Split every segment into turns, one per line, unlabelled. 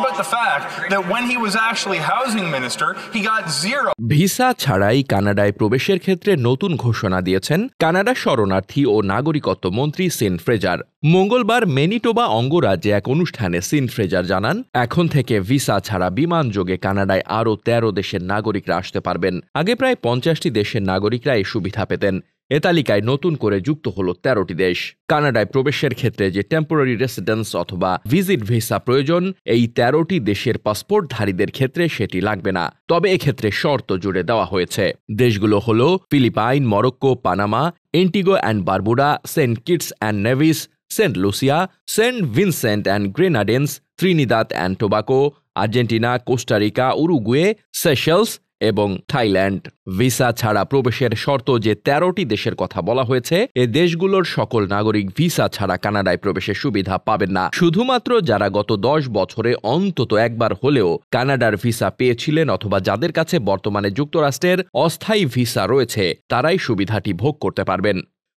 about the fact that when he was actually housing minister, he got zero.
Visa ছাড়াই কানাডায় প্রবেশের ক্ষেত্রে নতুন ঘোষণা দিয়েছেন কানাডা শরণার্থী ও নাগরিকত্ব মন্ত্রী সিন ফ্রেজার। মঙ্গলবার ম্যানিটোবা অঙ্গরাজ্যে এক অনুষ্ঠানে সিন ফ্রেজার জানান, এখন থেকে ভিসা ছাড়া বিমানযোগে কানাডায় আরও ১৩ দেশের নাগরিকরা আসতে পারবেন। আগে প্রায় ৫০টি দেশের নাগরিকরা এই সুবিধা পেতেন। এ তালিকায় নতুন করে যুক্ত হল ১৩টি দেশ। কানাডায় প্রবেশের ক্ষেত্রে যে টেম্পোরারি রেসিডেন্স অথবা ভিজিট ভিসা প্রয়োজন, এই ১৩টি দেশের পাসপোর্টধারীদের ক্ষেত্রে সেটি লাগবে না। তবে এক্ষেত্রে শর্ত জুড়ে দেওয়া হয়েছে। দেশগুলো হল Philippines, Morocco, Panama, Antigua and Barbuda, Saint Kitts and Nevis, Saint Lucia, Saint Vincent and Grenadines, Trinidad and Tobago, Argentina, Costa Rica, Uruguay, Seychelles এবং থাইল্যান্ড। ভিসা ছাড়া প্রবেশের শর্ত যে ১৩টি দেশের কথা বলা হয়েছে, এ দেশগুলোর সকল নাগরিক ভিসা ছাড়া কানাডায় প্রবেশের সুবিধা পাবেন না। শুধুমাত্র যারা গত ১০ বছরে অন্তত একবার হলেও কানাডার ভিসা পেয়েছিলেন অথবা যাদের কাছে বর্তমানে যুক্তরাষ্ট্রের অস্থায়ী ভিসা রয়েছে, তারাই সুবিধাটি ভোগ করতে পারবেন।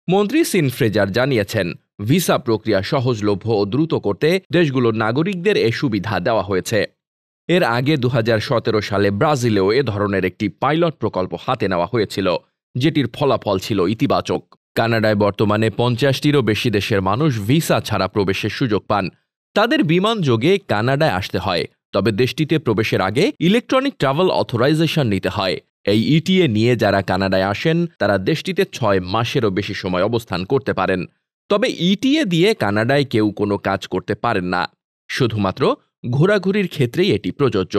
মন্ত্রী সিন ফ্রেজার জানিয়েছেন, ভিসা প্রক্রিয়া সহজলভ্য ও দ্রুত করতে দেশগুলোর নাগরিকদের এ সুবিধা দেওয়া হয়েছে। এর আগে ২০১৭ সালে ব্রাজিলেও এ ধরনের একটি পাইলট প্রকল্প হাতে নেওয়া হয়েছিল, যেটির ফলাফল ছিল ইতিবাচক। কানাডায় বর্তমানে ৫০টিরও বেশি দেশের মানুষ ভিসা ছাড়া প্রবেশের সুযোগ পান। তাদের বিমানযোগে কানাডায় আসতে হয়, তবে দেশটিতে প্রবেশের আগে ইলেকট্রনিক ট্রাভেল অথরাইজেশন নিতে হয়। এই ইটিএ নিয়ে যারা কানাডায় আসেন, তারা দেশটিতে ৬ মাসেরও বেশি সময় অবস্থান করতে পারেন। তবে ইটিএ দিয়ে কানাডায় কেউ কোনো কাজ করতে পারেন না, শুধুমাত্র ঘোরাঘুরির ক্ষেত্রেই এটি প্রযোজ্য।